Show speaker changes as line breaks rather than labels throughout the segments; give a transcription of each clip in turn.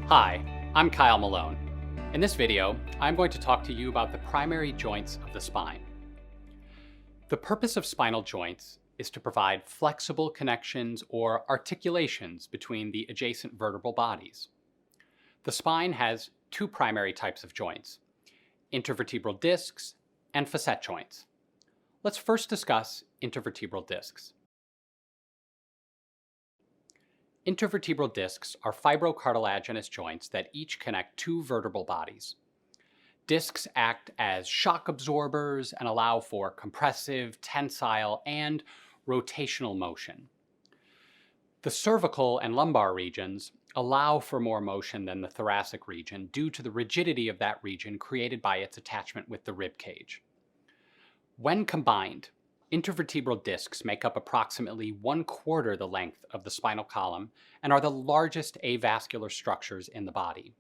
Hi, I'm Kyle Malone. In this video, I'm going to talk to you about the primary joints of the spine. The purpose of spinal joints is to provide flexible connections or articulations between the adjacent vertebral bodies. The spine has two primary types of joints, intervertebral discs and facet joints. Let's first discuss intervertebral discs. Intervertebral discs are fibrocartilaginous joints that each connect two vertebral bodies. Discs act as shock absorbers and allow for compressive, tensile, and rotational motion. The cervical and lumbar regions allow for more motion than the thoracic region due to the rigidity of that region created by its attachment with the rib cage. When combined, intervertebral discs make up approximately 1/4 the length of the spinal column and are the largest avascular structures in the body.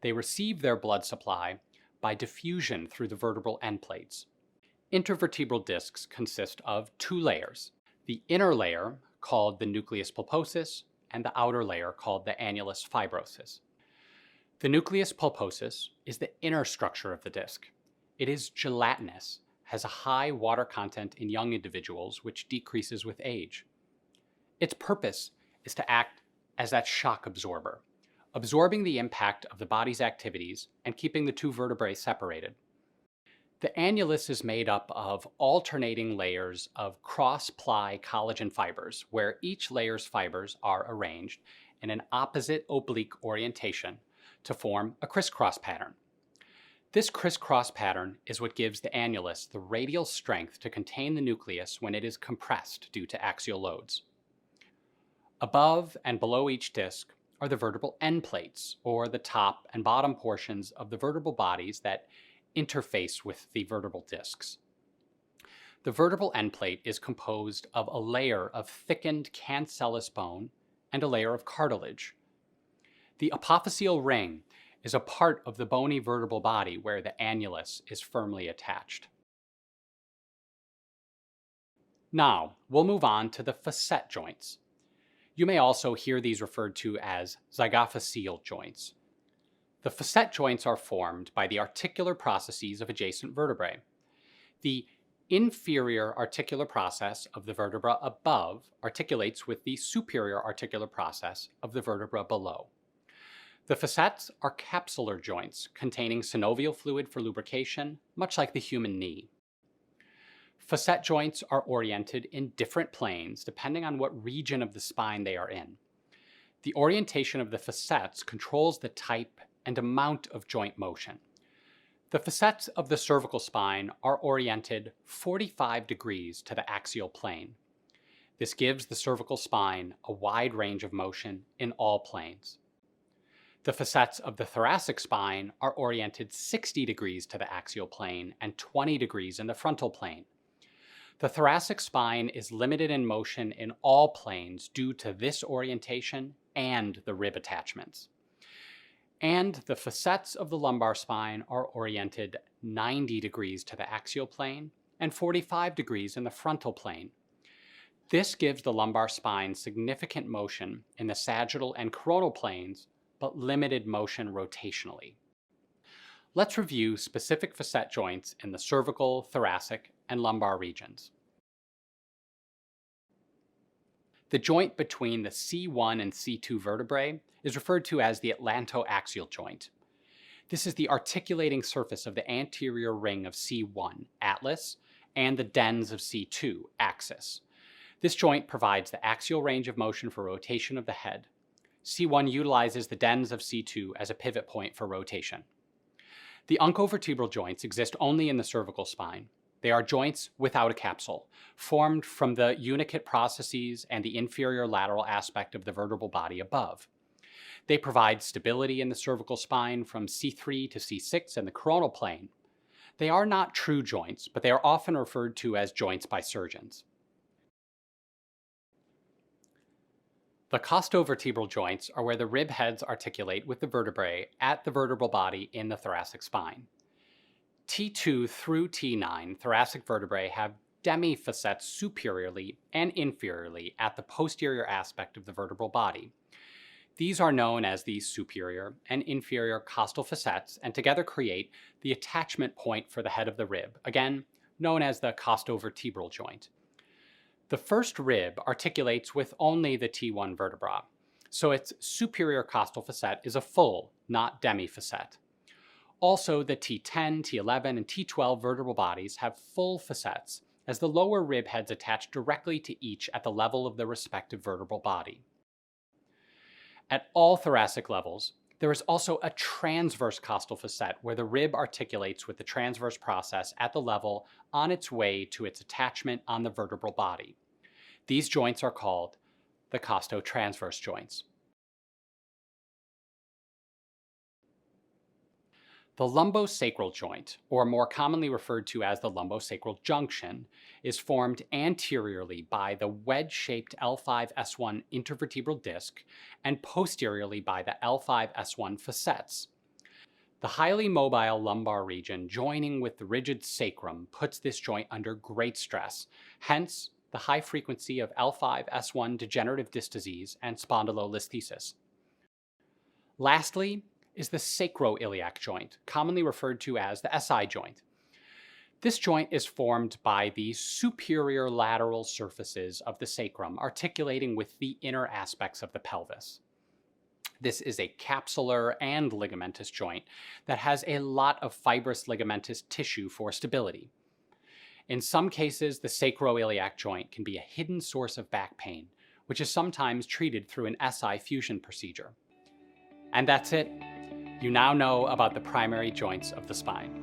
They receive their blood supply by diffusion through the vertebral end plates. Intervertebral discs consist of two layers, the inner layer called the nucleus pulposus and the outer layer called the annulus fibrosus. The nucleus pulposus is the inner structure of the disc. It is gelatinous, has a high water content in young individuals, which decreases with age. Its purpose is to act as that shock absorber, absorbing the impact of the body's activities and keeping the two vertebrae separated. The annulus is made up of alternating layers of cross-ply collagen fibers, where each layer's fibers are arranged in an opposite oblique orientation to form a crisscross pattern. This crisscross pattern is what gives the annulus the radial strength to contain the nucleus when it is compressed due to axial loads. Above and below each disc are the vertebral end plates, or the top and bottom portions of the vertebral bodies that interface with the vertebral discs. The vertebral end plate is composed of a layer of thickened cancellous bone and a layer of cartilage. The apophyseal ring is a part of the bony vertebral body where the annulus is firmly attached. Now, we'll move on to the facet joints. You may also hear these referred to as zygapophyseal joints. The facet joints are formed by the articular processes of adjacent vertebrae. The inferior articular process of the vertebra above articulates with the superior articular process of the vertebra below. The facets are capsular joints containing synovial fluid for lubrication, much like the human knee. Facet joints are oriented in different planes depending on what region of the spine they are in. The orientation of the facets controls the type and amount of joint motion. The facets of the cervical spine are oriented 45 degrees to the axial plane. This gives the cervical spine a wide range of motion in all planes. The facets of the thoracic spine are oriented 60 degrees to the axial plane and 20 degrees in the frontal plane. The thoracic spine is limited in motion in all planes due to this orientation and the rib attachments. And the facets of the lumbar spine are oriented 90 degrees to the axial plane and 45 degrees in the frontal plane. This gives the lumbar spine significant motion in the sagittal and coronal planes, but limited motion rotationally. Let's review specific facet joints in the cervical, thoracic, and lumbar regions. The joint between the C1 and C2 vertebrae is referred to as the atlantoaxial joint. This is the articulating surface of the anterior ring of C1, atlas, and the dens of C2, axis. This joint provides the axial range of motion for rotation of the head. C1 utilizes the dens of C2 as a pivot point for rotation. The uncovertebral joints exist only in the cervical spine. They are joints without a capsule, formed from the unicate processes and the inferior lateral aspect of the vertebral body above. They provide stability in the cervical spine from C3 to C6 in the coronal plane. They are not true joints, but they are often referred to as joints by surgeons. The costovertebral joints are where the rib heads articulate with the vertebrae at the vertebral body in the thoracic spine. T2 through T9 thoracic vertebrae have demifacets superiorly and inferiorly at the posterior aspect of the vertebral body. These are known as the superior and inferior costal facets and together create the attachment point for the head of the rib, again known as the costovertebral joint. The first rib articulates with only the T1 vertebra, so its superior costal facet is a full, not demi-facet. Also, the T10, T11, and T12 vertebral bodies have full facets, as the lower rib heads attach directly to each at the level of the respective vertebral body. At all thoracic levels, there is also a transverse costal facet where the rib articulates with the transverse process at the level on its way to its attachment on the vertebral body. These joints are called the costotransverse joints. The lumbosacral joint, or more commonly referred to as the lumbosacral junction, is formed anteriorly by the wedge-shaped L5-S1 intervertebral disc and posteriorly by the L5-S1 facets. The highly mobile lumbar region joining with the rigid sacrum puts this joint under great stress, hence the high frequency of L5-S1 degenerative disc disease and spondylolisthesis. Lastly is the sacroiliac joint, commonly referred to as the SI joint. This joint is formed by the superior lateral surfaces of the sacrum articulating with the inner aspects of the pelvis. This is a capsular and ligamentous joint that has a lot of fibrous ligamentous tissue for stability. In some cases, the sacroiliac joint can be a hidden source of back pain, which is sometimes treated through an SI fusion procedure. And that's it. You now know about the primary joints of the spine.